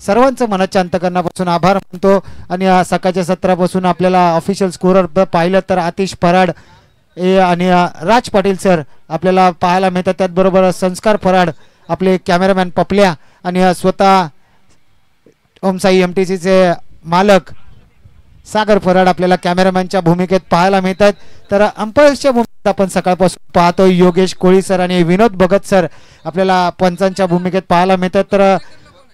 सर्वांचं मनाच्या अंतकरणापासून आभार मानतो। आणि सकाळच्या सत्रापासून आपल्याला ऑफिशियल स्कोरर पाहिलं तर आतिश फराड आणि राज पाटील सर आपल्याला पाहायला मिळतात। त्याचबरोबर संस्कार फराड आपले कॅमेरामॅन पपल्या आणि स्वतः ओमसाई MTCचे मालक सागर फराड आपल्याला कॅमेरामॅनच्या भूमिकेत पाहायला मिळतात। तर अंपायर्सच्या भूमिकेत आपण सकाळपासून पाहतो योगेश कोळी सर आणि विनोद भगत सर आपल्याला पंचांच्या भूमिकेत पाहायला मिळतात। तर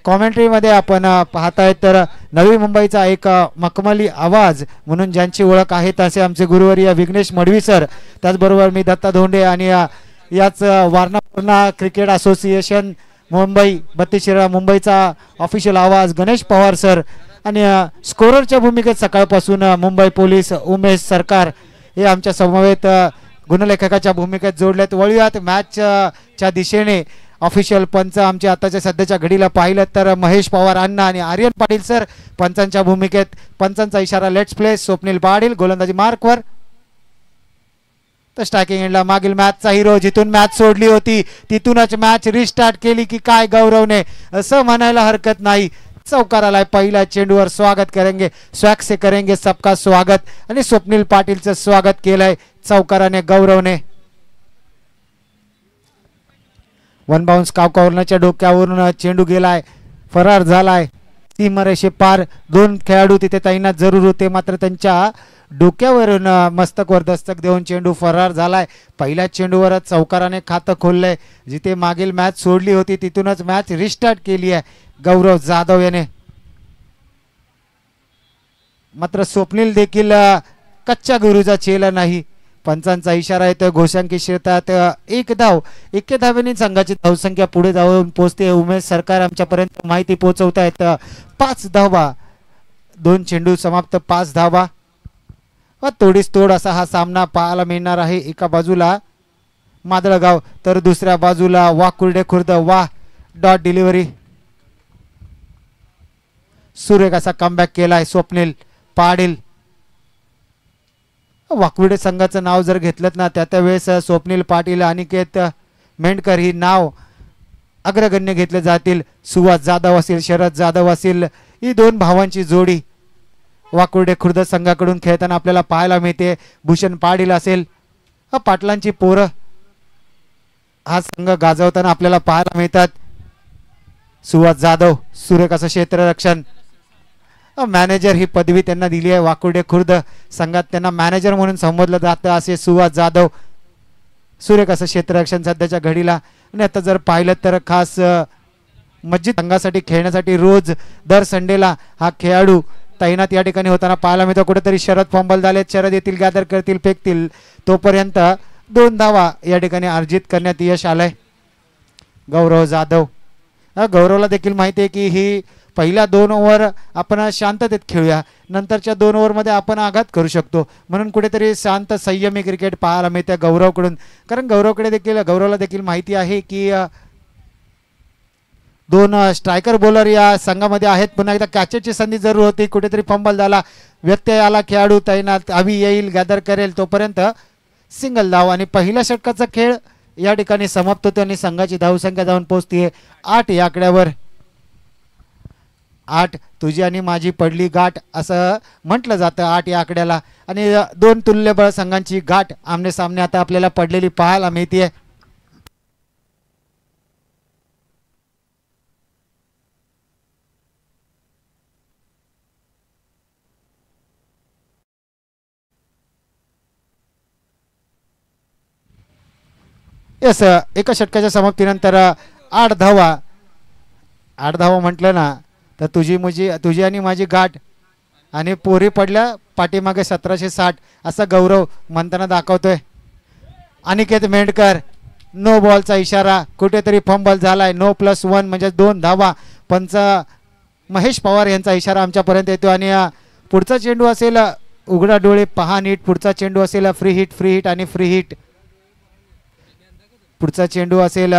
कॉमेंट्रीमध्ये आपण पाहताय तर नवी मुंबईचा एक मखमली आवाज म्हणून ज्यांची ओळख आहे तसे आमचे गुरुवर्य विघ्नेश मडवी सर, त्याचबरोबर मी दत्ता धोंडे आणि याच वारणा क्रिकेट असोसिएशन मुंबई 32 मुंबईचा ऑफिशियल आवाज गणेश पवार सर आणि स्कोररच्या भूमिकेत सकाळपासून मुंबई पोलीस उमेश सरकार हे आमच्या समवेत गुणलेखकाच्या भूमिकेत जोडलेत। वळूयात मॅचच्या दिशेने ऑफिशियल पंच आमचे आताच्या सध्याच्या घडीला पाहिलं तर महेश पवार अण्णा आणि आर्यन पाटील सर पंचांच्या भूमिकेत। पंचांचा इशारा लेट्स प्ले। स्वप्नील पाटील गोलंदाजी मार्कवर तर स्ट्रायकिंग एंडला मागील मॅचचा हिरो जिथून मॅच सोडली होती तिथूनच मॅच रिस्टार्ट केली की काय गौरवने असं म्हणायला हरकत नाही। चौकार आलाय पहिल्या चेंडूवर स्वागत करेंगे स्वॅग से करेंगे सबका स्वागत आणि स्वप्नील पाटीलचं स्वागत केलंय चौकाराने गौरवने। वन बाउन्स कॉर्नरच्या डोक्यावरून चेंडू गेलाय फरार झालाय सीमारेषे पार। दोन खेळाडू तिथे तैनात जरूर होते मात्र त्यांच्या डोक्यावरून मस्तकवर दस्तक देऊन चेंडू फरार झालाय। पहिल्या चेंडूवर चौकाराने खातं खोललंय जिथे मागील मॅच सोडली होती तिथूनच मॅच रिस्टार्ट केली आहे गौरव जाधव याने। मात्र स्वप्नील देखील कच्च्या गुरुचा चेला नाही। पंचांचा इशारा येतोय घोषांकी क्षेत्रात एक धाव 1 धावेने संघाची धावसंख्या पुढे जाऊन पोहोचते। उमेश सरकार आमच्यापर्यंत माहिती पोहोचवतायत 5 धावा 2 चेंडू समाप्त 5 धावा व तोडीस तोड असा हा सामना पाहायला मिळणार आहे। एका बाजूला मादळगाव तर दुसऱ्या बाजूला वाकुर्डे खुर्द। वाह डॉट डिलिव्हरी सुरेख असा कमबॅक केलाय स्वप्नील पाटील। वाकुर्डे संघाचं नाव जर घेतलं ना त्यावेळेस स्वप्नील पाटील अनिकेत मेंढकर ही नाव अग्रगण्य घेतले जातील। सुहास जाधव असेल शरद जाधव असेल ही दोन भावांची जोडी वाकुर्डे खुर्द संघाकडून खेळताना आपल्याला पाहायला मिळते। भूषण पाटील असेल पाटलांची पोरं हा संघ गाजवताना आपल्याला पाहायला मिळतात। सुहास जाधव सुरेख असं क्षेत्ररक्षण मॅनेजर ही पदवी त्यांना दिली आहे। वाकुर्डे खुर्द संघात त्यांना मॅनेजर म्हणून संबोधलं जातं असे सुहास जाधव सुरेख असं क्षेत्ररक्षण सध्याच्या घडीला। आणि आता जर पाहिलं तर खास मस्जिद संघासाठी खेळण्यासाठी रोज दर संडेला हा खेळाडू तैनात या ठिकाणी होताना पाहायला मिळतो। कुठेतरी शरद फंबल झालेत शरद येतील गॅदर करतील फेकतील तोपर्यंत 2 धावा या ठिकाणी अर्जित करण्यात यश आलंय गौरव जाधव। गौरवला देखील माहिती आहे की ही पहिल्या 2 ओव्हर आपण शांततेत खेळूया नंतरच्या 2 ओव्हरमध्ये आपण आघात करू शकतो म्हणून कुठेतरी शांत संयमी क्रिकेट पाहायला मिळते गौरवकडून। कारण गौरवला देखील माहिती आहे की 2 स्ट्रायकर बॉलर या संघामध्ये आहेत। पुन्हा एकदा कॅचेसची संधी जरूर होती कुठेतरी फंबल झाला व्यत्यय आला खेळाडू तैनात हवी येईल गॅदर करेल तोपर्यंत सिंगल धाव आणि पहिल्या षटकाचा खेळ या ठिकाणी समाप्त होतो आणि संघाची धावसंख्या जाऊन पोहोचते 8 या आकड्यावर। 8 तुझी आणि माझी पडली गाठ असं म्हटलं जातं 8 या आकड्याला आणि 2 तुल्यबळ संघांची गाठ आमने सामने आता आपल्याला पडलेली पाहायला मिळते। यस एका षटकाच्या समाप्तीनंतर 8 धावा म्हटलं ना तर तुझी आणि माझी गाठ आणि पोरी पडल्या पाठीमागे 1760 असा गौरव म्हणताना दाखवतोय। अनिकेत मेंढकर नो बॉलचा इशारा कुठेतरी फंबल झालाय नो +1 म्हणजे 2 धावा। पंच महेश पवार यांचा इशारा आमच्यापर्यंत येतो आणि पुढचा चेंडू असेल उघडा डोळे पहा नीट पुढचा चेंडू असेल फ्री हिट आणि फ्री हिट पुढचा चेंडू असेल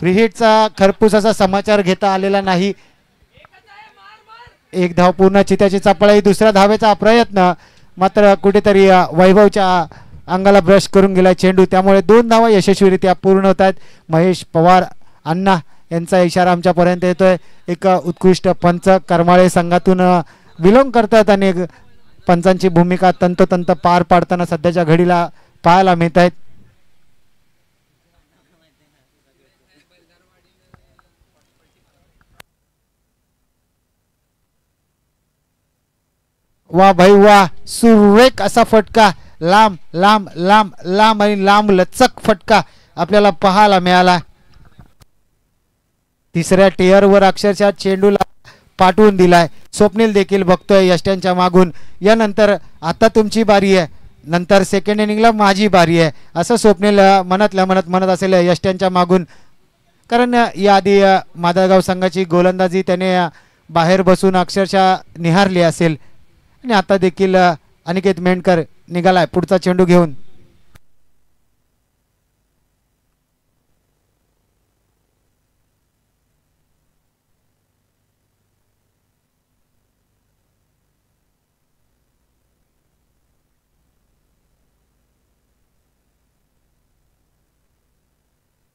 फ्री हिटचा खरपूस असा समाचार घेता आलेला नाही। 1 धाव पूर्ण चित्याची चपळाई दुसऱ्या धावेचा प्रयत्न मात्र कुठेतरी वैभवच्या अंगाला ब्रश करून गेला चेंडू त्यामुळे 2 धावा यशस्वीरित्या पूर्ण होतात। महेश पवार अण्णा यांचा इशारा आमच्यापर्यंत येतोय. एक उत्कृष्ट पंच करमाळे संघातून बिलॉंग करतात आणि पंचांची भूमिका तंतोतंत पार पाडताना सध्याच्या घडीला पाहायला मिळत आहेत. वा भाई वा, सुरेख असा फटका, लांब लांब लांब लांब आणि लांब लचक फटका आपल्याला पाहायला मिळाला. तिसऱ्या टिअरवर अक्षरशः चेंडूला पाठवून दिलाय. स्वप्नील देखील बघतोय यष्ट्यांच्या मागून, यानंतर आता तुमची बारी आहे, नंतर सेकंड इनिंगला माझी बारी आहे असं स्वप्नील मनातल्या मनात म्हणत असेल यष्ट्यांच्या मागून. कारण याआधी मादळगाव संघाची गोलंदाजी त्याने बाहेर बसून अक्षरशः निहारली असेल आणि आता देखील अनिकेत मेंढकर निघालाय पुढचा चेंडू घेऊन.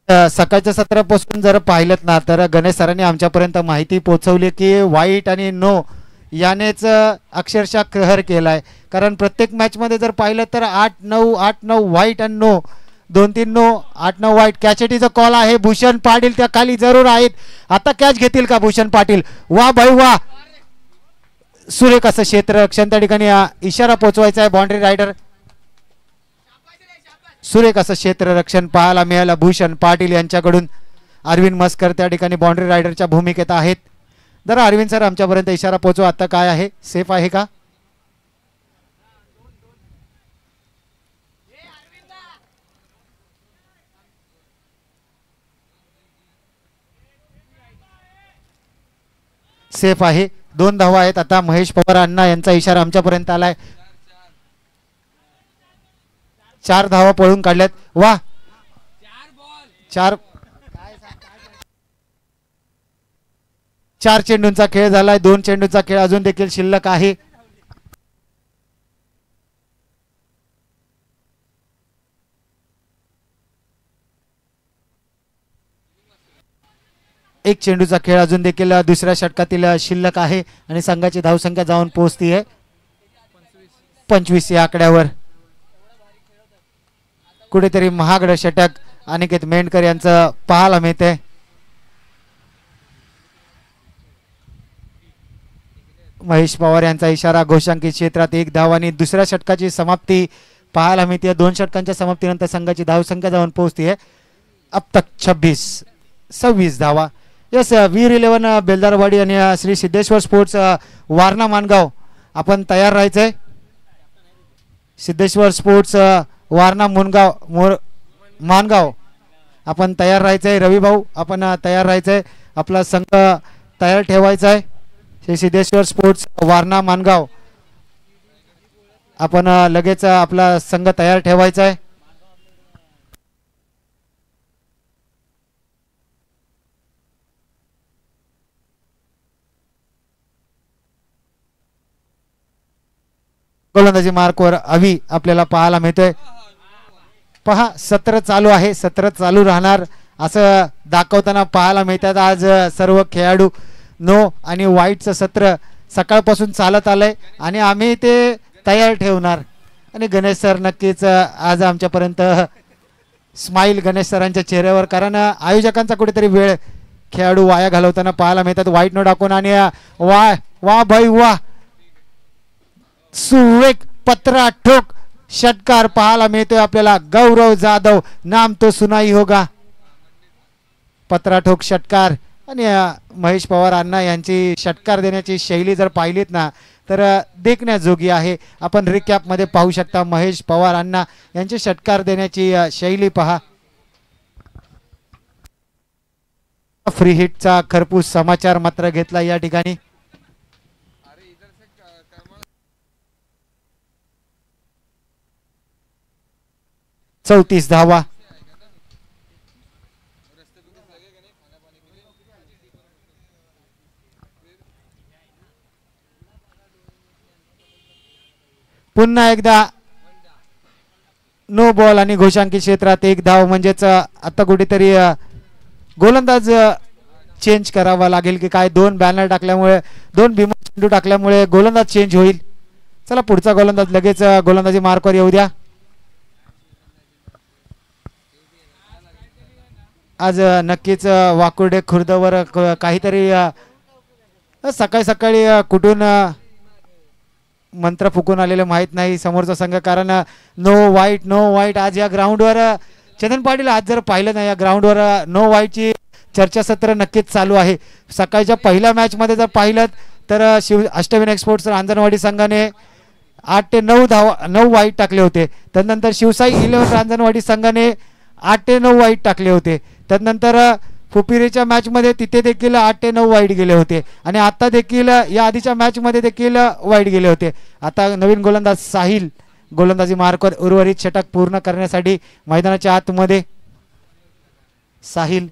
सकाळच्या सत्रापासून जर पाहिलं ना तर गणेश सरांनी आमच्यापर्यंत माहिती पोहोचवली की वाईट आणि नो यानेच अक्षरशः कहर केलाय. कारण प्रत्येक मॅचमध्ये जर पाहिलं तर 8-9 वाईट आणि नो, 2-3 नो, 8-9 वाईट. कॅचेटीचा कॉल आहे. भूषण पाटील त्या खाली जरूर आहेत. आता कॅच घेतील का भूषण पाटील? वा भाई वा, सुरेख असं क्षेत्ररक्षण त्या ठिकाणी इशारा पोहोचवायचा आहे बाउंड्री रायडर. सुरेख असं क्षेत्ररक्षण पाहायला मिळालं भूषण पाटील यांच्याकडून. अरविंद मस्कर त्या ठिकाणी बाउंड्री रायडरच्या भूमिकेत आहेत. जरा अरविंद सर आमच्यापर्यंत इशारा पोहोचवा, आता काय आहे, सेफ आहे का? सेफ आहे. 2 धावा आहेत. आता महेश पवार अण्णा यांचा इशारा आमच्यापर्यंत आलाय. 4 धावा पळून काढल्यात. वा, 4 चेंडूंचा खेळ झालाय. 2 चेंडूंचा खेळ अजून देखील शिल्लक आहे. एक चेंडूचा खेळ अजून देखील दुसऱ्या षटकातील शिल्लक आहे आणि संघाची धावसंख्या जाऊन पोहोचतीये 25 या आकड्यावर. कुठेतरी महागड षटक अनिकेत मेंढकर यांचं पाहायला मिळते. महेश पवार यांचा इशारा. घोषांकित क्षेत्रात 1 धाव आणि दुसऱ्या षटकाची समाप्ती पाहायला मिळते. 2 षटकांच्या समाप्तीनंतर संघाची धावसंख्या जाऊन पोहोचतीये अब तक 26 धावा. यस, वीर-11 बेलदारवाडी आणि श्री सिद्धेश्वर स्पोर्ट्स वारणा मानगाव आपण तयार राहायचंय. सिद्धेश्वर स्पोर्ट्स वारणा मानगाव आपण तयार राहायचंय. रवी भाऊ आपण तयार राहायचंय. आपला संघ तयार ठेवायचा आहे. श्री सिद्धेश्वर स्पोर्ट्स वारणा मानगाव आपण लगेच आपला संघ तयार ठेवायचा आहे. गोलंदाजी मार्कवर अवी आपल्याला पाहायला मिळतोय. पहा, सत्र चालू आहे, सत्र चालू राहणार असं दाखवताना पाहायला मिळतात आज सर्व खेळाडू. नो आणि वाईटचं सत्र सकाळपासून चालत आलंय आणि आम्ही ते तयार ठेवणार. आणि गणेश सर नक्कीच आज आमच्यापर्यंत स्माईल गणेश सरांच्या चेहऱ्यावर, कारण आयोजकांचा कुठेतरी वेळ खेळाडू वाया घालवताना पाहायला मिळतात. वाईट नो टाकून आणि वा वा भाई वा, सुरेख पत्रा ठोक षटकार पाहायला मिळतोय आपल्याला. गौरव जाधव नाम तो सुनाई होगा. पत्रा ठोक षटकार आणि महेश पवार अण्णा यांची षटकार देण्याची शैली जर पाहिलीत ना तर देखण्याजोगी आहे. आपण रिकॅप मध्ये पाहू शकता महेश पवार अण्णा यांची षटकार देण्याची शैली पहा. फ्री हिटचा खरपूस समाचार मात्र घेतला या ठिकाणी. चौतीस धावा. पुन्हा एकदा नो बॉल आणि घोषांकित क्षेत्रात 1 धाव, म्हणजेच आता कुठेतरी गोलंदाज चेंज करावा लागेल की काय. दोन बॅनर टाकल्यामुळे, दोन भीमा चेंडू टाकल्यामुळे गोलंदाज चेंज होईल. चला पुढचा गोलंदाज लगेच गोलंदाजी मार्कवर येऊ द्या. आज नक्कीच वाकुर्डे खुर्दवर काहीतरी सकाळी सकाळी कुठून मंत्र फुकून आलेले माहीत नाही समोरचा संघ. कारण नो वाईट नो वाईट आज या ग्राउंडवर चंदन पाटील आज जर पाहिलं नाही या ग्राउंडवर नो वाईटची चर्चासत्र नक्कीच चालू आहे. सकाळच्या पहिल्या मॅचमध्ये जर पाहिलं तर अष्टविनायक स्पोर्ट्स रांजणवाडी संघाने 8 ते 9 वाईट टाकले होते. त्यानंतर शिवसाई 11 रांजणवाडी संघाने 8 ते 9 वाईट टाकले होते. त्यानंतर फुपिरेच्या मॅचमध्ये तिथे देखील 8 ते 9 वाईट गेले होते आणि आता देखील या आधीच्या मॅचमध्ये देखील वाईट गेले होते. आता नवीन गोलंदाज साहिल गोलंदाजी मार्कवर उर्वरित षटक पूर्ण करण्यासाठी मैदानाच्या आतमध्ये. साहिल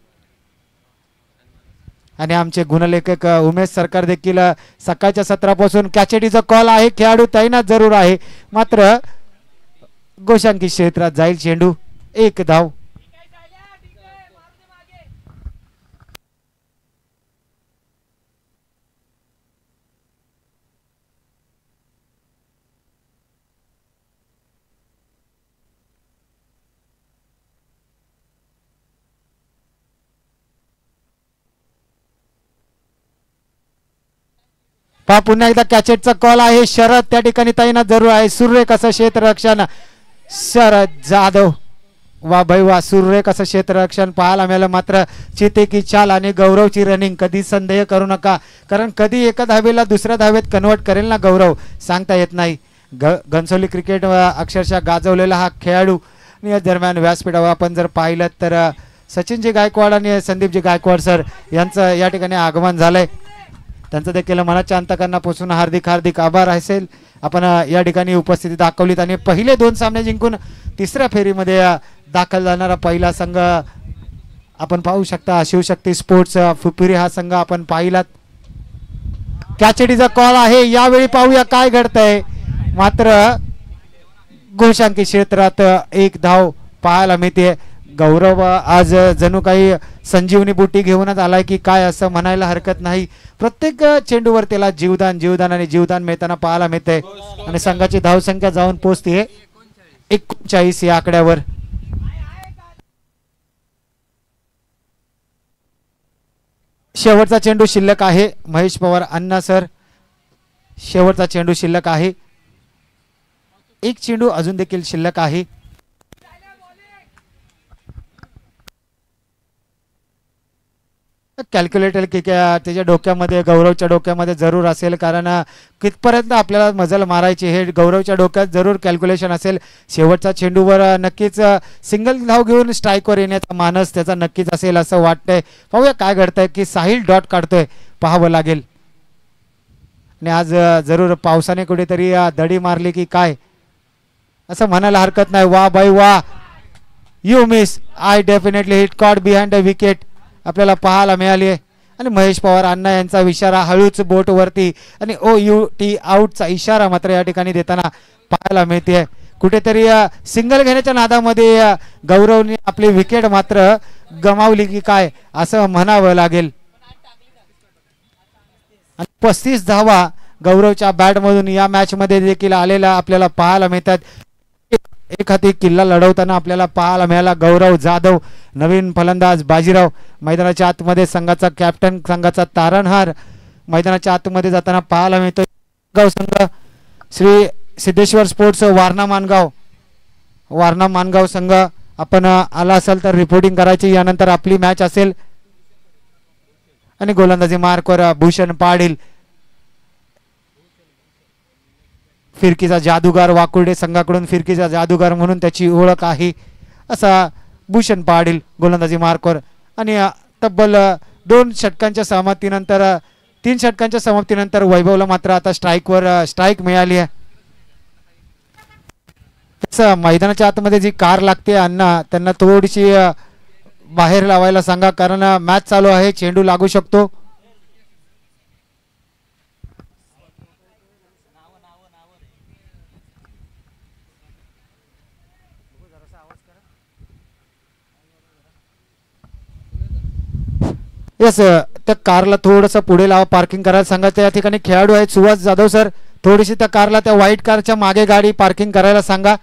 आणि आमचे गुणलेखक उमेश सरकार देखील सकाळच्या सत्रापासून कॅचेटीचा कॉल आहे. खेळाडू तैनात जरूर आहे मात्र गोशांकी क्षेत्रात जाईल चेंडू. 1 धाव. पहा पुन्हा एकदा कॅचेटचा कॉल आहे. शरद त्या ठिकाणी तैनात जरूर आहे. सुरेख असं क्षेत्ररक्षण शरद जाधव. वा भाई वा, सुरेख असं क्षेत्ररक्षण पाहायला मिळालं. मात्र चिते की चाल आणि गौरवची रनिंग कधी संदेह करू नका कारण कधी एका धावेला दुसऱ्या धावेत कन्वर्ट करेल ना गौरव सांगता येत नाही. घनसोली क्रिकेट अक्षरशः गाजवलेला हा खेळाडू. या दरम्यान व्यासपीठावर आपण जर पाहिलं तर सचिनजी गायकवाड आणि संदीपजी गायकवाड सर यांचं या ठिकाणी आगमन झालंय. त्यांचं देखील मनाच्या अंतकरणापासून हार्दिक हार्दिक आभार असेल. आपण या ठिकाणी उपस्थिती दाखवलीत आणि पहिले 2 सामने जिंकून तिसऱ्या फेरीमध्ये दाखल जाणारा पहिला संघ आपण पाहू शकता शिवशक्ती स्पोर्ट्स फुपिरी हा संघ आपण पाहिलात. कॅचेटीचा कॉल आहे. यावेळी पाहूया काय घडतंय. मात्र घोषांकी क्षेत्रात 1 धाव पाहायला मिळते. गौरव आज जणू काही संजीवनी बुटी घेऊनच आलाय की काय असं म्हणायला हरकत नाही. प्रत्येक चेंडूवर त्याला जीवदान जीवदान आणि जीवदान मिळताना पाहायला मिळतंय आणि संघाची धावसंख्या जाऊन पोहोचते 39 या आकड्यावर. शेवटचा चेंडू शिल्लक आहे. महेश पवार अण्णा सर शेवटचा चेंडू शिल्लक आहे. 1 चेंडू अजून देखील शिल्लक आहे. कॅल्क्युलेटर की त्याच्या डोक्यामध्ये गौरवच्या डोक्यामध्ये जरूर असेल कारण कितपर्यंत आपल्याला मजल मारायची हे गौरवच्या डोक्यात जरूर कॅल्क्युलेशन असेल. शेवटच्या चेंडूवर नक्कीच सिंगल धाव घेऊन स्ट्राईकवर येण्याचा मानस त्याचा नक्कीच असेल असं वाटतंय. पाहूया काय घडतंय की साहिल डॉट काढतोय पाहावं लागेल. आणि आज जरूर पावसाने कुठेतरी दडी मारली की काय असं म्हणायला हरकत नाही. वा बाई वा, you miss, I definitely hit caught behind the wicket आपल्याला पाहायला मिळाली आहे. आणि महेश पवार अण्णा यांचा इशारा हळूच बोट वरती आणि OUT आउटचा इशारा मात्र या ठिकाणी देताना पाहायला मिळते. कुठेतरी सिंगल घेण्याच्या नादामध्ये गौरवने आपली विकेट मात्र गमावली की काय असं म्हणावं लागेल. आणि 35 धावा गौरवच्या बॅटमधून या मॅच मध्ये देखील आलेला आपल्याला पाहायला मिळतात. एक हाती किल्ला लढवताना आपल्याला पाहायला मिळाला गौरव जाधव. नवीन फलंदाज बाजीराव मैदानाच्या आतमध्ये संघाचा कॅप्टन संघाचा तारणहार मैदानाच्या आतमध्ये जाताना पाहायला मिळतो. गाव संघ श्री सिद्धेश्वर स्पोर्ट्स वारणा मानगाव संघ आपण आला असाल तर रिपोर्टिंग करायची. यानंतर आपली मॅच असेल. आणि गोलंदाजी मार्कवर भूषण पाटील फिरकीचा जादूगार. वाकुर्डे संघाकडून फिरकीचा जादूगार म्हणून त्याची ओळख आहे असा भूषण पाटील गोलंदाजी मार्कवर. आणि तब्बल 2 षटकांच्या समाप्तीनंतर 3 षटकांच्या समाप्तीनंतर वैभवला मात्र आता स्ट्राईक मिळाली आहे. मैदानाच्या आतमध्ये जी कार लागते अण्णा त्यांना थोडीशी बाहेर लावायला सांगा कारण मॅच चालू आहे. चेंडू लागू शकतो. येस, त्या कारला थोडंसं पुढे लावा, पार्किंग करायला सांगा. त्या ठिकाणी खेळाडू आहेत सुहास जाधव सर, थोडीशी त्या कारला, त्या व्हाईट कारच्या मागे गाडी पार्किंग करायला सांगा.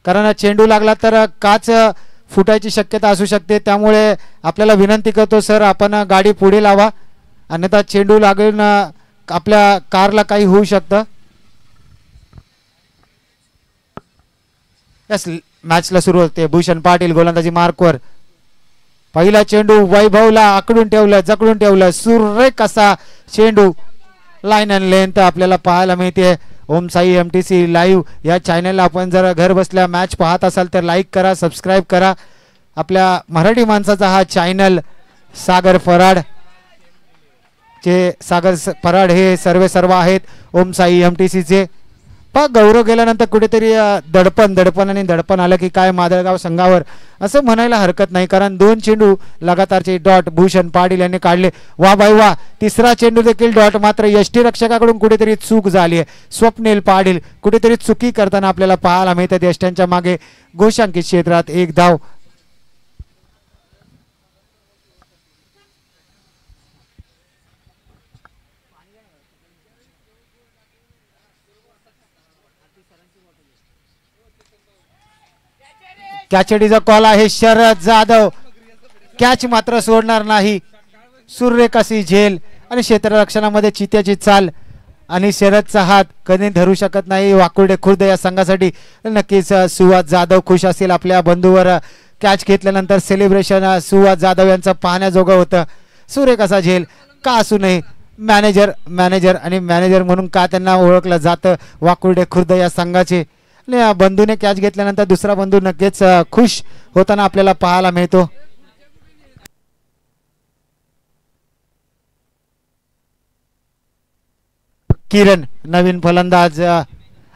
कारण चेंडू लागला तर काच फुटायची शक्यता असू शकते. त्यामुळे आपल्याला विनंती करतो सर, आपण गाडी पुढे लावा, अन्यथा चेंडू लागून आपल्या कारला काही होऊ शकतं. यस, मॅचला सुरू होते. भूषण पाटील गोलंदाजी मार्कवर. पहिला चेंडू वैभवला आकडून ठेवलं, जकडून ठेवलं. सुरेख असा चेंडू, लाईन अँड लेंथ आपल्याला पाहायला मिळते. ओम साई MTC लाईव्ह या चॅनलला आपण जर घर बसल्या मॅच पाहत असाल तर लाईक करा, सबस्क्राईब करा. आपल्या मराठी माणसाचा हा चॅनल. सागर फराड चे, सागर फराड हे सर्व आहेत ओम साई MTC चे. गौरव गेल्यानंतर कुठेतरी दडपण आणि दडपण आलं की काय मादळगाव संघावर, असं म्हणायला हरकत नाही. कारण 2 चेंडू लगातारचे डॉट भूषण पाटील यांनी काढले. वा बाई वा, तिसरा चेंडू देखील डॉट. मात्र यष्टी रक्षकाकडून कुठेतरी चूक झाली आहे. स्वप्नील पाटील कुठेतरी चुकी करताना आपल्याला पाहायला मिळतात. यष्ट्यांच्या मागे घोषांकित क्षेत्रात 1 धाव. कॅचडीचा कॉल आहे. शरद जाधव कॅच मात्र सोडणार नाही. सुरेख अशी झेल आणि क्षेत्ररक्षणामध्ये चित्याची चाल आणि शरदचा हात कधी धरू शकत नाही वाकुर्डे खुर्द या संघासाठी. नक्कीच सुहास जाधव खुश असतील आपल्या बंधूवर कॅच घेतल्यानंतर. सेलिब्रेशन सुहास जाधव यांचं पाहण्याजोगं होतं. सुरेख असा झेल का असू नये. मॅनेजर म्हणून का त्यांना ओळखलं जातं वाकुर्डे खुर्द या संघाचे. बंधूने कॅच घेतल्यानंतर दुसरा बंधू नक्कीच खुश होताना आपल्याला पाहायला मिळतो. किरण नवीन फलंदाज.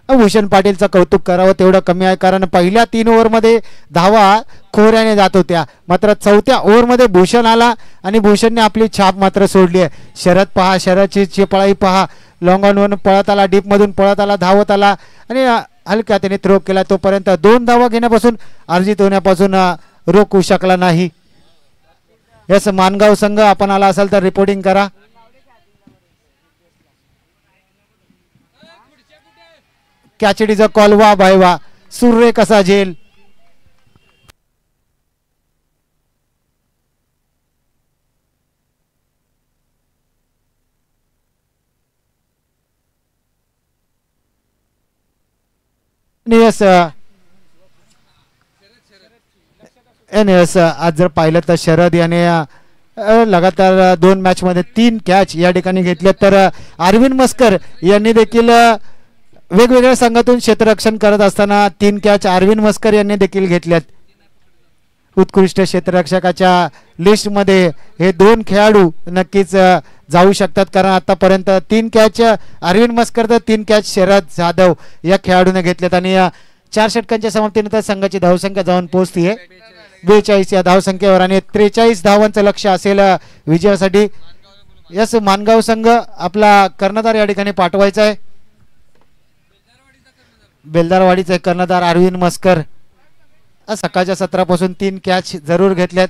भूषण पाटीलचं कौतुक करावं तेवढं कमी आहे. कारण पहिल्या 3 ओव्हरमध्ये धावा खोऱ्याने जात होत्या, मात्र 4थ्या ओव्हरमध्ये भूषण आला आणि भूषणने आपली छाप मात्र सोडली आहे. शरद पहा, शरदची चिपळाई पहा. लॉंग ऑन वन पळत आला, डीपमधून पळत आला, धावत आला आणि हलक्या त्याने थ्रो केला. तोपर्यंत 2 धावा घेण्यापासून, अर्जित होण्यापासून रोखू शकला नाही. यस, मानगाव संघ आपण आला असाल तर रिपोर्टिंग करा. कॅचडीचा कॉल. वा बाय वा, सुरेख असा झेल. आज जर पाहिलं तर शरद याने लगातार 2 मॅच मध्ये 3 कॅच या ठिकाणी घेतले. तर अरविंद मस्कर यांनी देखील वेगवेगळ्या संघातून क्षेत्ररक्षण करत असताना 3 कॅच अरविंद मस्कर यांनी देखील घेतल्यात. उत्कृष्ट क्षेत्ररक्षकाच्या लिस्टमध्ये हे 2 खेळाडू नक्कीच जाऊ शकतात. कारण आतापर्यंत 3 कॅच अरविंद मस्कर तर 3 कॅच शरद जाधव या खेळाडूने घेतल्यात. आणि 4 षटकांच्या समाप्तीनंतर संघाची धावसंख्या जाऊन पोहोचतीये 42 या धावसंख्येवर आणि 43 धावांचं लक्ष असेल विजयासाठी. यस, मानगाव संघ आपला कर्णधार या ठिकाणी पाठवायचा आहे. बेलदारवाडीचे कर्णधार अरविंद मस्कर सकाळच्या सत्रापासून 3 कॅच जरूर घेतल्यात.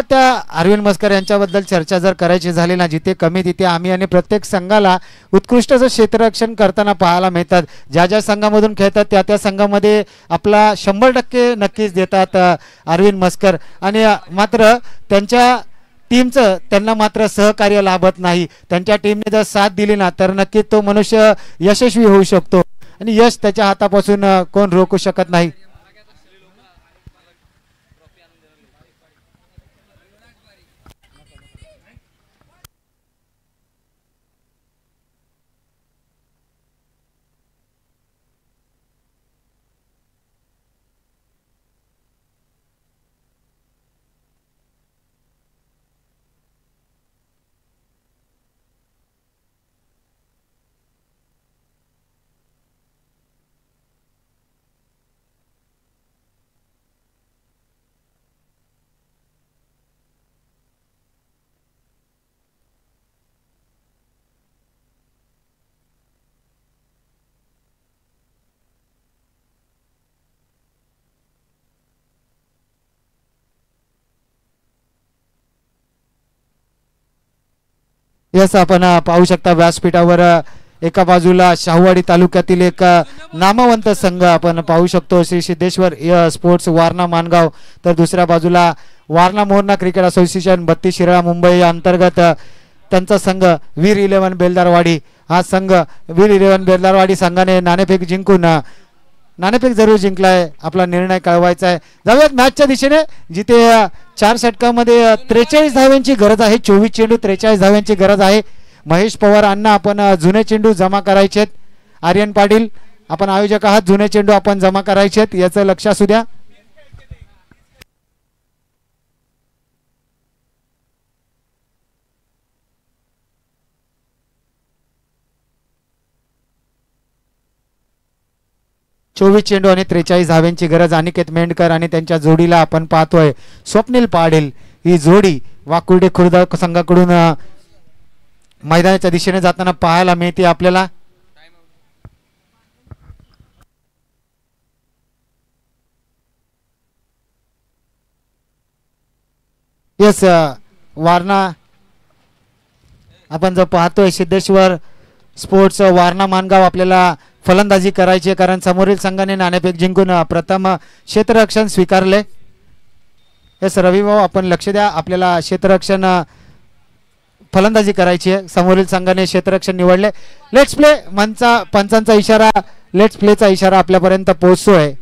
त्या अरविंद मस्कर यांच्याबद्दल चर्चा जर करायची झाली ना, जिथे कमी तिथे आम्ही आणि प्रत्येक संघाला उत्कृष्ट असं क्षेत्ररक्षण करताना पाहायला मिळतात. ज्या ज्या संघामधून खेळतात त्या त्या संघामध्ये आपला 100% नक्कीच देतात अरविंद मस्कर. आणि मात्र त्यांच्या टीमचं त्यांना मात्र सहकार्य लाभत नाही. त्यांच्या टीमने जर साथ दिली ना तर नक्कीच तो मनुष्य यशस्वी होऊ शकतो आणि यश त्याच्या हातापासून कोण रोखू शकत नाही. यस आपण पाहू शकता व्यासपीठावर एका बाजूला शाहूवाडी तालुक्यातील एक नामवंत संघ आपण पाहू शकतो श्री सिद्धेश्वर स्पोर्ट्स वारणा मानगाव, तर दुसऱ्या बाजूला वारणा मोहना क्रिकेट असोसिएशन 32 शिराळा मुंबई या अंतर्गत त्यांचा संघ वीर 11 बेलदारवाडी. हा संघ वीर 11 बेलदारवाडी संघाने नाणेफेक जिंकून नाणेफेक जरूर जिंकलाय, आपला निर्णय कळवायचा आहे. जाऊयात मॅचच्या दिशेने जिथे 4 षटकामध्ये 43 धाव्यांची गरज आहे. 24 चेंडू 43 धाव्यांची गरज आहे. महेश पवार अण्णा आपण जुने चेंडू जमा करायचेत. आर्यन पाटील आपण आयोजक आहात, जुने चेंडू आपण जमा करायचेत याचं लक्ष असू द्या. चोवीस चेंडू आणि 43 धाव्यांची गरज. अनिकेत मेंढकर आणि त्यांच्या जोडीला आपण पाहतोय स्वप्नील पाटील. ही जोडी वाकुर्डे खुर्द संघाकडून मैदानाच्या दिशेने जाताना पाहायला मिळते आपल्याला. यस वारणा आपण जो पाहतोय सिद्धेश्वर स्पोर्ट्स वारणा मानगाव आपल्याला फलंदाजी करायची, कारण समोरील संघाने नाणेफेक जिंकून प्रथम क्षेत्ररक्षण स्वीकारले. यस रवी भाऊ आपण लक्ष द्या, आपल्याला क्षेत्ररक्षण फलंदाजी करायची आहे. समोरील संघाने क्षेत्ररक्षण निवडले. लेट्स प्ले पंचांचा इशारा, लेट्स प्लेचा इशारा आपल्यापर्यंत पोहोचतोय.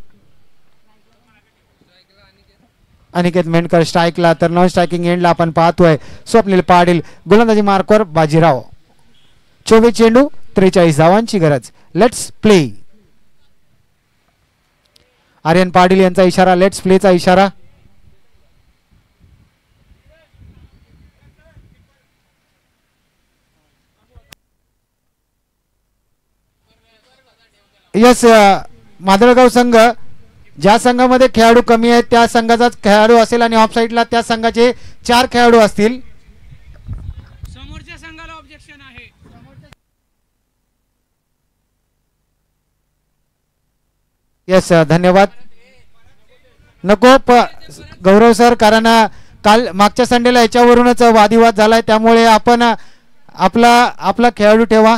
अनिकेत मेंढकर स्ट्राईकला, तर नॉन स्ट्रायकिंग एंडला आपण पाहतोय स्वप्नील पाटील. गोलंदाजी मार्कवर बाजीराव. 24 चेंडू 43 धावांची गरज. Let's play. आर्यन पाटील यांचा इशारा, लेट्स प्लेचा इशारा. यस मादळगाव संघ ज्या संघामध्ये खेळाडू कमी आहेत त्या संघाचाच खेळाडू असेल आणि ऑफ साईडला त्या संघाचे 4 खेळाडू असतील. समोरच्या संघाला ऑब्जेक्शन आहे. यस धन्यवाद. नको गौरव सर, कारण काल मागच्या संडेला याच्यावरूनच वादिवाद झालाय, त्यामुळे आपण आपला खेळाडू ठेवा.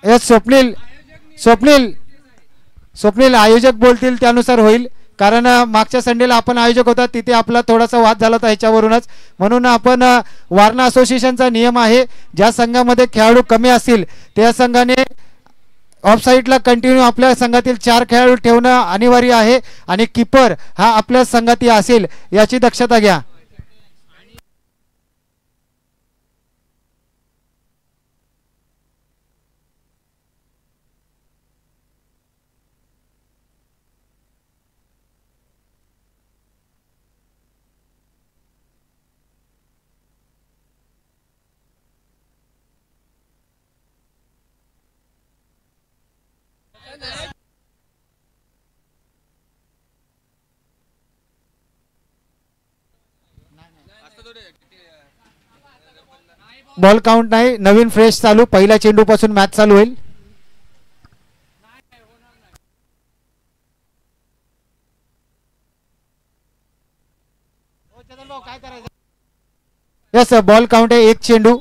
यस स्वप्नील आयोजक बोलतील त्यानुसार होईल, कारण मागच्या संडेला आपण आयोजक होता तिथे आपला थोडासा वाद झाला होता ह्याच्यावरूनच. म्हणून आपण वारणा असोसिएशनचा नियम आहे, ज्या संघामध्ये खेळाडू कमी असतील त्या संघाने ऑफसाईडला कंटिन्यू आपल्या संघातील 4 खेळाडू ठेवणं अनिवार्य आहे आणि कीपर हा आपल्या संघाती असेल याची दक्षता घ्या. बॉल काउंट नाही, नवीन फ्रेश चालू. पहिल्या चेंडू पासून मॅच चालू होईल. यस बॉल काउंट आहे 1 चेंडू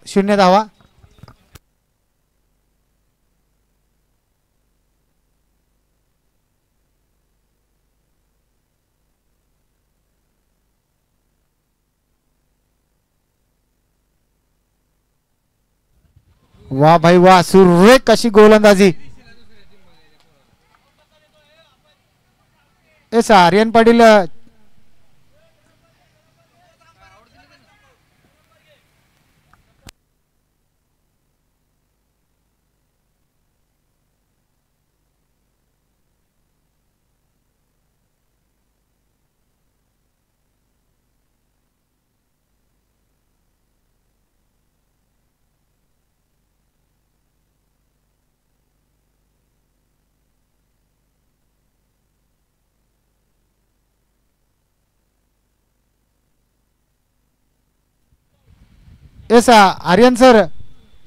0 धावा. वाह भाई वाह, सुरेख कशी गोलंदाजी. Yes Aryan Patil yes Aryan sir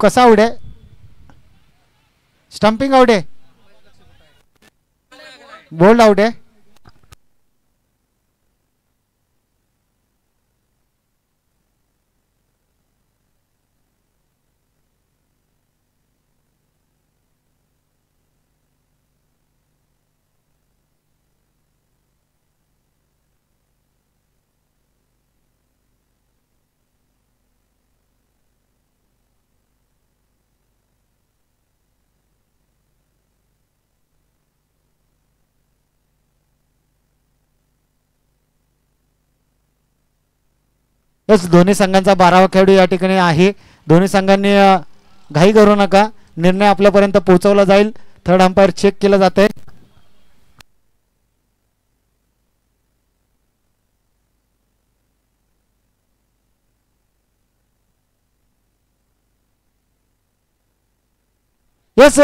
कसा आउट आहे? स्टंपिंग आउट आहे, बोल्ड आउट आहे. यस दोन्ही संघांचा 12वा खेळाडू या ठिकाणी आहे. दोन्ही संघांनी घाई करू नका, निर्णय आपल्यापर्यंत पोहोचवला जाईल. थर्ड अंपायर चेक केलं जात आहे. यस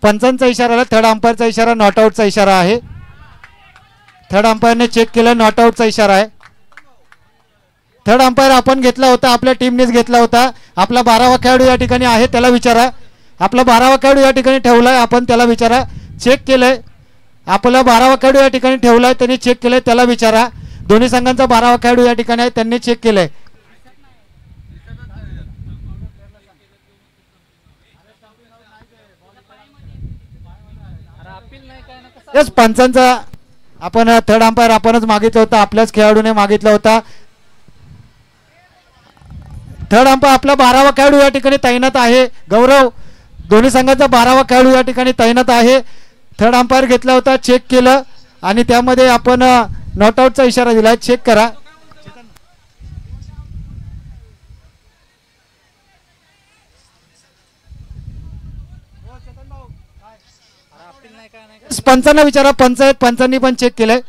पंचांचा इशारा आला. थर्ड अंपायरचा इशारा नॉट आउटचा इशारा आहे. थर्ड अंपायरने चेक केलं, नॉट आउटचा इशारा आहे. थर्ड अंपायर आपण घेतला होता, आपल्या टीमनेच घेतला होता. आपला 12वा खेळाडू या ठिकाणी आहे, त्याला विचारा. आपला 12वा खेळाडू या ठिकाणी ठेवलाय, आपण त्याला विचारा. चेक केलंय, आपला 12वा खेळाडू या ठिकाणी ठेवलाय, त्यांनी चेक केलंय, त्याला विचारा. दोन्ही संघांचा 12वा खेळाडू या ठिकाणी आहे, त्यांनी चेक केलंय. यस पंचांचा आपण थर्ड अंपायर आपणच मागितलं होतं, आपल्याच खेळाडूने मागितला होता. थर्ड अंपायर आपला 12वा खेळाडू या ठिकाणी तैनात आहे. गौरव दोन्ही संघाचा 12वा खेळाडू या ठिकाणी तैनात आहे. थर्ड अंपायर घेतला होता, चेक केलं आणि त्यामध्ये आपण नॉट आउटचा इशारा दिला. चेक करा. पंचांना विचारा, पंच आहेत, पंचांनी पण चेक केलंय.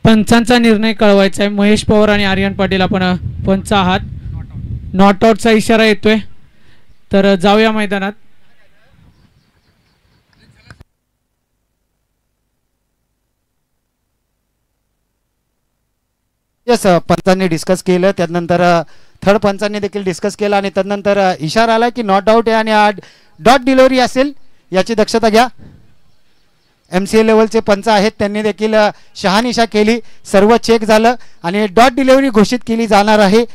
पंचांचा निर्णय कळवायचा आहे. महेश पवार आणि आर्यन पाटील आपण पंच आहात. नॉट आउटचा इशारा येतोय, तर जाऊया मैदानात. यस, पंचांनी डिस्कस केलं, त्यानंतर थर्ड पंचांनी देखील डिस्कस केलं आणि त्यानंतर इशारा आला की नॉट आउट आहे आणि डॉट डिलिव्हरी असेल याची दक्षता घ्या. MCA लेवलचे पंच आहेत, त्यांनी देखील शहानिशा केली, सर्व चेक झालं आणि डॉट डिलिव्हरी घोषित केली जाणार आहे.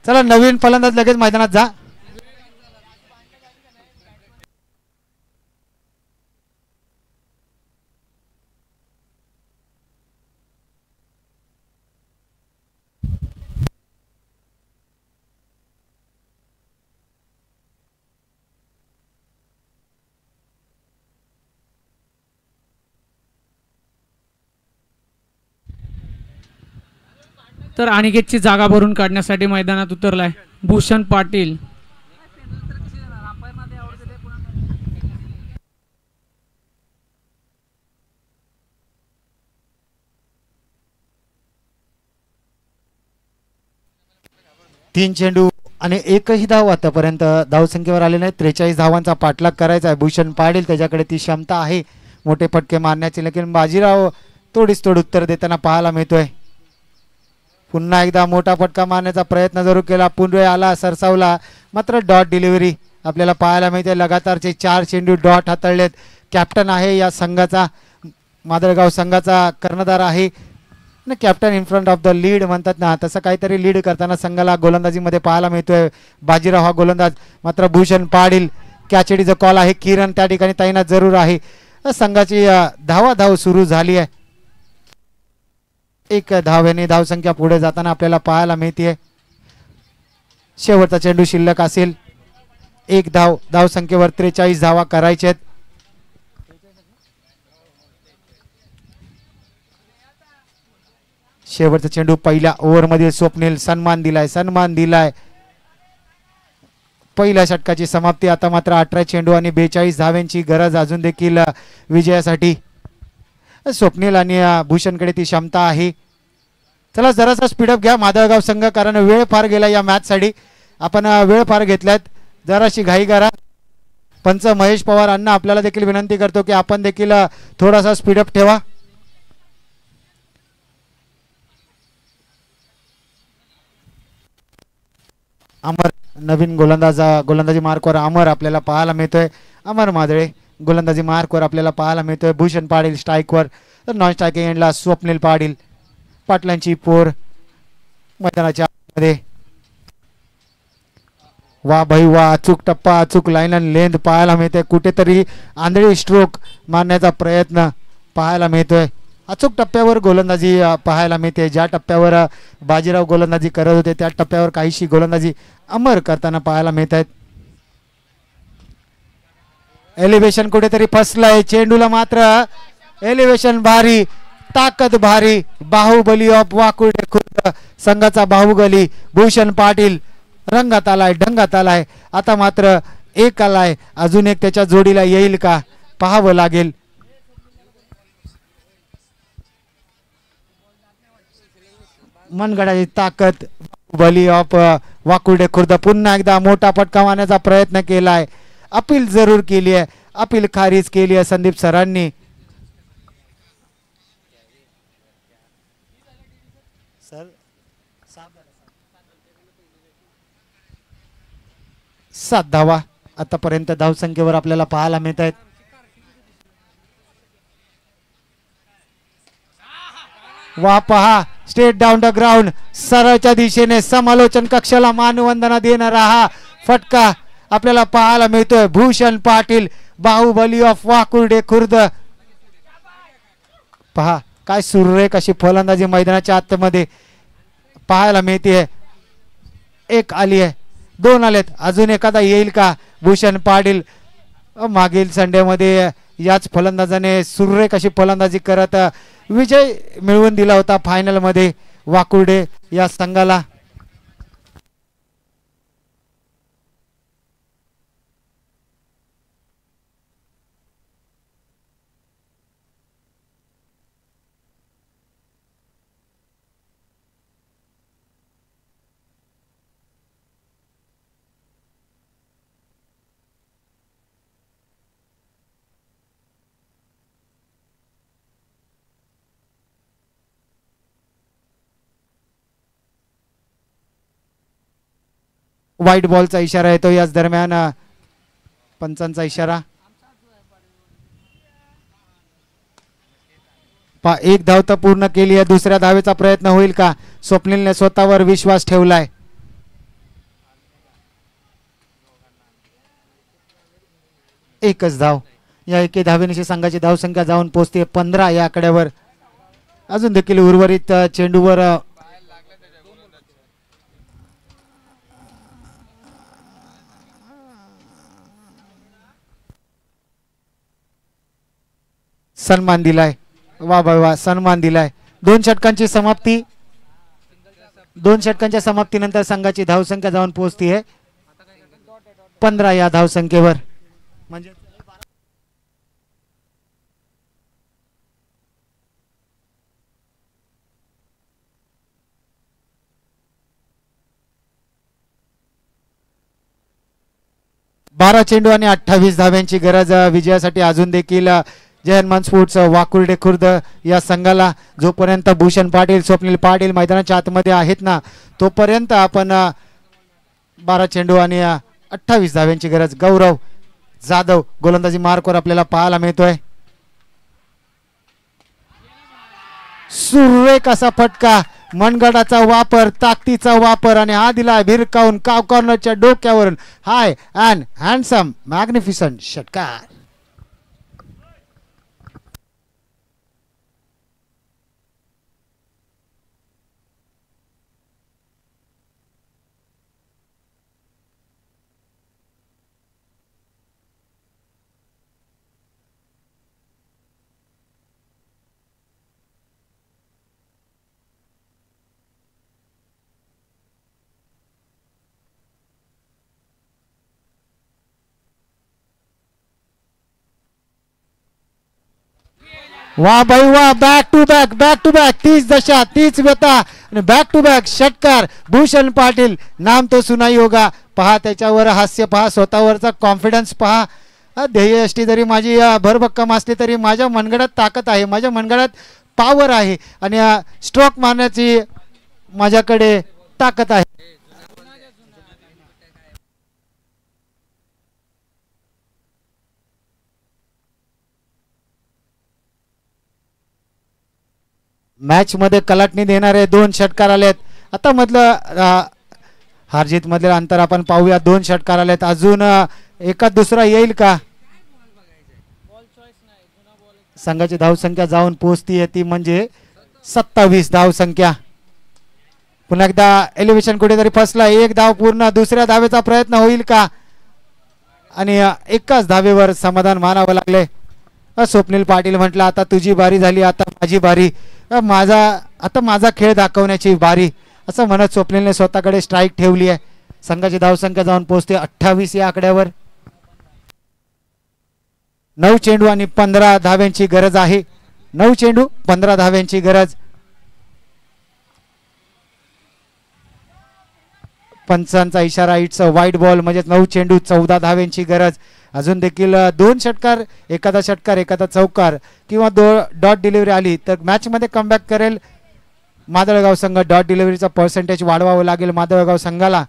चला, नवीन फलंदाज लगेच मैदानात जा. तर अनिकेतची जागा भरून काढण्यासाठी मैदानात उतरलाय भूषण पाटील. तीन चेंडू आणि एकही धाव आतापर्यंत धावसंख्येवर आले नाही. 43 धावांचा पाठलाग करायचा आहे भूषण पाटील, त्याच्याकडे ती क्षमता आहे मोठे फटके मारण्याची. लेकिन बाजीराव तोडीस तोड उत्तर देताना पाहायला मिळतोय. पुन्हा एकदा मोठा फटका मारण्याचा प्रयत्न जरूर केला, पुनवे आला, सरसावला, मात्र डॉट डिलिव्हरी आपल्याला पाहायला मिळते. लगातारचे 4 चेंडू डॉट हाताळलेत. कॅप्टन आहे या संघाचा, मादळगाव संघाचा कर्णधार आहे ना captain in front of the lead म्हणतात ना, तसं काहीतरी लीड करताना संघाला गोलंदाजीमध्ये पाहायला मिळतोय. बाजीराव हा गोलंदाज, मात्र भूषण पाडील कॅचेडीचा कॉल आहे. किरण त्या ठिकाणी तैनात जरूर आहे. संघाची धावाधाव सुरू झाली आहे. एक धावेने धावसंख्या पुढे जाताना आपल्याला पाहायला मिळते. शेवटचा चेंडू शिल्लक असेल. एक धावसंख्येवर 43 धावा करायचे आहेत. शेवटचा चेंडू पहिल्या ओव्हरमध्ये स्वप्नील सन्मान दिलाय. पहिल्या षटकाची समाप्ती. आता मात्र 18 चेंडू आणि 42 धाव्यांची गरज अजून देखील विजयासाठी. स्वप्नील आणि भूषणकडे ती क्षमता आहे. चला जरासा स्पीडअप घ्या मादळगाव संघ, कारण वेळ फार गेला या मॅचसाठी. आपण वेळ फार घेतल्यात, जराशी घाई करा. पंच महेश पवार अण्णा आपल्याला देखील विनंती करतो की आपण देखील थोडासा स्पीडअप ठेवा. अमर नवीन गोलंदाजी मार्कवर अमर आपल्याला पाहायला मिळतोय. अमर मादळे गोलंदाजी मार्कवर आपल्याला पाहायला मिळतोय. भूषण पाडील स्ट्राईकवर, तर नॉन स्ट्रायकिंग एंडला स्वप्नील पाडील. पाटलांची पोर मैदानाच्या मध्ये. वा भाई वा, अचूक टप्पा, अचूक लाईन आणि लेंथ पाहायला मिळते. कुठेतरी आंधळी स्ट्रोक मारण्याचा प्रयत्न पाहायला मिळतोय. अचूक टप्प्यावर गोलंदाजी पाहायला मिळते. ज्या टप्प्यावर बाजीराव गोलंदाजी करत होते त्या टप्प्यावर काहीशी गोलंदाजी अमर करताना पाहायला मिळत आहेत. एलिव्हेशन कुठेतरी फसलंय. चेंडूला मात्र एलिव्हेशन भारी, ताकद भारी. बाहुबली ऑफ वाकुर्डे खुर्द संघाचा बाहुबली भूषण पाटील रंगात आलाय, ढंगात आलाय. आता मात्र एक आलाय, अजून एक त्याच्या जोडीला येईल का पाहावं लागेल. मनगडाची ताकद बाहुबली ऑफ वाकुर्डे खुर्द. पुन्हा एकदा मोठा फटका मारण्याचा प्रयत्न केलाय. अपील जरूर केली आहे, अपील खारिज केली आहे संदीप सरांनी. सर 7 धावा आतापर्यंत धावसंख्येवर आपल्याला पाहायला मिळत आहेत. वा पहा, स्ट्रेट डाऊन द ग्राउंड, सरळच्या दिशेने समालोचन कक्षाला मानवंदना देणारा हा फटका आपल्याला पाहायला मिळतोय. भूषण पाटील बाहुबली ऑफ वाकुर्डे खुर्द. पहा काय सुरेख अशी फलंदाजी मैदानाच्या आतमध्ये पाहायला मिळते. एक आली आहे, 2 आलेत, अजून एखादा येईल का. भूषण पाटील मागील संडेमध्ये याच फलंदाजाने सुरेख अशी फलंदाजी करत विजय मिळवून दिला होता फायनल मध्ये वाकुर्डे या संघाला. व्हाईट बॉलचा इशारा येतो. याच दरम्यान पंचांचा इशारा. एक धाव तर पूर्ण केली आहे. दुसऱ्या धावेचा प्रयत्न होईल का. स्वप्नीलने स्वतःवर विश्वास ठेवलाय. एकच धाव. या एके धावेनिशी संघाची धावसंख्या जाऊन पोहोचते 15 या आकड्यावर. अजून देखील उर्वरित चेंडूवर सन्मान दिलाय. वा वा वा, सन्मान दिलाय. 2 षटकांची समाप्ती. 2 षटकांच्या समाप्तीनंतर संघाची धावसंख्या जाऊन पोहोचते 15 या धावसंख्येवर. म्हणजे 12 चेंडू आणि 28 धाव्यांची गरज विजयासाठी अजून देखील जय हनुमान स्पोर्ट्स वाकुर्डे खुर्द या संघाला. जोपर्यंत भूषण पाटील स्वप्नील पाटील मैदानाच्या आतमध्ये आहेत ना, तोपर्यंत आपण 12 चेंडू आणि 28 धाव्यांची गरज. गौरव जाधव गोलंदाजी मार्कवर आपल्याला पाहायला मिळतोय. सुरेख असा फटका, मनगडाचा वापर, ताकदीचा वापर आणि हा दिला भिरकावून काव कॉर्नरच्या डोक्यावरून. हाय अँड हँडसम मॅग्निफिसंट षटकार. वाह भाई वाह, बॅक टू बॅक, तीच दशा तीच व्यथा आणि बॅक टू बॅक षटकार. भूषण पाटील नाम तो सुनाई होगा. पहा त्याच्यावर हास्य, पहा स्वतःवरचा कॉन्फिडन्स पहा. ध्येयष्टी जरी माझी भरभक्कम असली तरी माझ्या मनगडात ताकद आहे, माझ्या मनगडात पॉवर आहे आणि स्ट्रोक मारण्याची माझ्याकडे ताकद आहे. मॅच मध्ये कलाटणी देणारे 2 षटकार आलेत. आता मधलं हारजीत मधले अंतर आपण पाहूया. 2 षटकार आलेत, अजून एकाच दुसरा येईल का? संघाची धावसंख्या जाऊन पोहोचतीये ती म्हणजे 27 धावसंख्या. पुन्हा एकदा एलिव्हेशन कुठेतरी फसला. 1 धाव पूर्ण, दुसऱ्या धावेचा प्रयत्न होईल का? आणि एकाच धावेवर समाधान मानावं लागले. स्वप्नील पाटील म्हटलं आता तुझी बारी झाली, आता माझी बारी, माझा खेळ दाखवण्याची बारी, असं म्हणत स्वप्नीलने स्वतःकडे स्ट्राईक ठेवली आहे. संघाची धावसंख्या जाऊन पोहोचते 28 या आकड्यावर. 9 चेंडू आणि 15 धाव्यांची गरज आहे. 9 चेंडू 15 धाव्यांची गरज. पंचांचा इशारा, इट्स अ वाईट बॉल, म्हणजे 9 चेंडू 14 धाव्यांची गरज. अजून देखील 2 षटकार, एखादा चौकार किंवा डॉट डिलिव्हरी आली तर मॅच मध्ये कमबॅक करेल मादळगाव संघ. डॉट डिलिव्हरीचा पर्सेंटेज वाढवावं लागेल मादळगाव संघाला.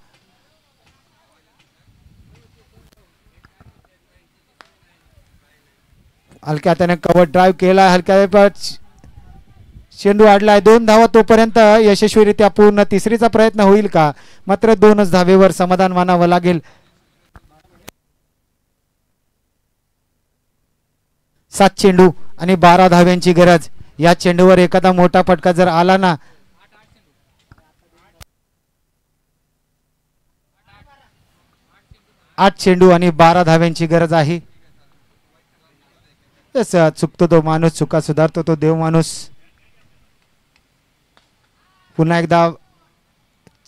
हलक्या हाताने कव्हर ड्राईव्ह केला, हलक्या चेंडू आडलाय. 2 धावा तोपर्यंत यशस्वीरित्या पूर्ण. तिसरीचा प्रयत्न होईल का? मात्र 2च धावेवर समाधान मानावं लागेल. 7 चेंडू आणि 12 धाव्यांची गरज. या चेंडूवर एखादा मोठा फटका जर आला ना, 8 चेंडू आणि 12 धाव्यांची गरज आहे. चुकतो तो माणूस, चुका सुधारतो तो देव माणूस. पुन्हा एकदा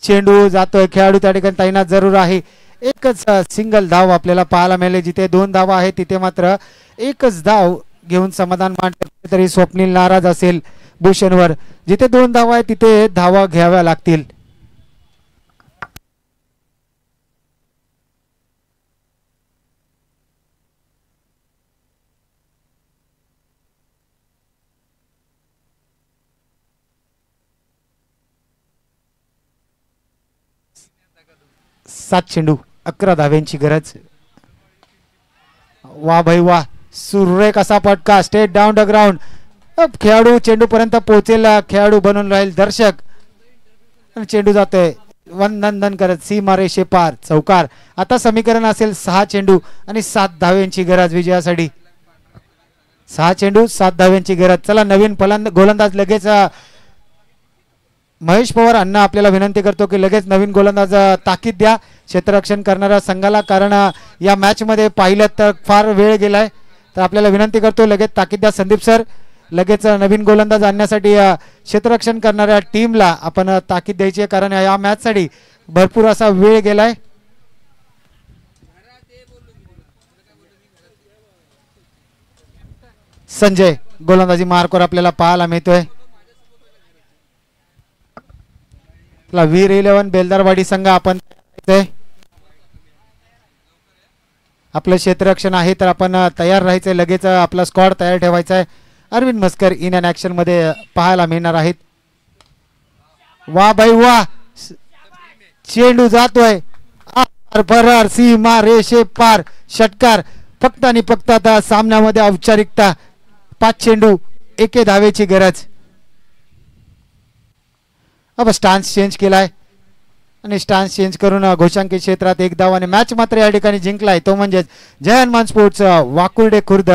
चेंडू जातोय, खेळाडू त्या ठिकाणी तैनात जरूर आहे. एकच सिंगल धाव आपल्याला पाहायला मिळाले. जिथे 2 धावा आहे तिथे मात्र एकच धाव घेऊन समाधान मानले तरी स्वप्नील नाराज असेल भूषणवर. जिथे 2 धावा आहे तिथे धावा घ्याव्या लागतील. सात चेंडू 11 धाव्यांची गरज. वा भाई वा, सुरेख असा फटका, स्टेट डाऊन द ग्राउंड. खेळाडू चेंडू पर्यंत पोहोचेल, खेळाडू बनून राहील दर्शक. चेंडू जातोय वंदन करत सीमा रेषे पार, चौकार. आता समीकरण असेल 6 चेंडू आणि 7 धाव्यांची गरज विजयासाठी. 6 चेंडू 7 धाव्यांची गरज. चला नवीन गोलंदाज लगेच. महेश पवार अण्णा आपल्याला विनंती करतो की लगेच नवीन गोलंदाज ताकीद द्या क्षेत्ररक्षण करणाऱ्या संघाला, कारण या मॅच मध्ये पाहिलं तर फार वेळ गेलाय. तर आपल्याला विनंती करतो लगेच ताकीद द्या. संदीप सर, लगेच नवीन गोलंदाज आणण्यासाठी क्षेत्ररक्षण करणाऱ्या टीमला आपण ताकीद द्यायची आहे, कारण या मॅच साठी भरपूर असा वेळ गेलाय. संजय गोलंदाजी मार्कवर आपल्याला पाहायला मिळतोय. वीर 11 बेलदारवाडी संघ आपण आपलं क्षेत्ररक्षण आहे तर आपण तयार राहायचंय. लगेच आपला स्क्वॉड तयार ठेवायचा आहे. अरविंद मस्कर इन अँड ऍक्शन मध्ये पाहायला मिळणार आहेत. वा भाई वा, चेंडू जातोय फरार, सीमा रेषे पार, षटकार. फक्त आणि फक्त आता सामन्यामध्ये औपचारिकता. 5 चेंडू 1 धावेची गरज. अब स्टान्स चेंज केलाय आणि स्टान्स चेंज करून घोषांकित क्षेत्रात एक धाव आणि मॅच मात्र या ठिकाणी जिंकलाय तो म्हणजे जय हनुमान स्पोर्ट्स वाकुर्डे खुर्द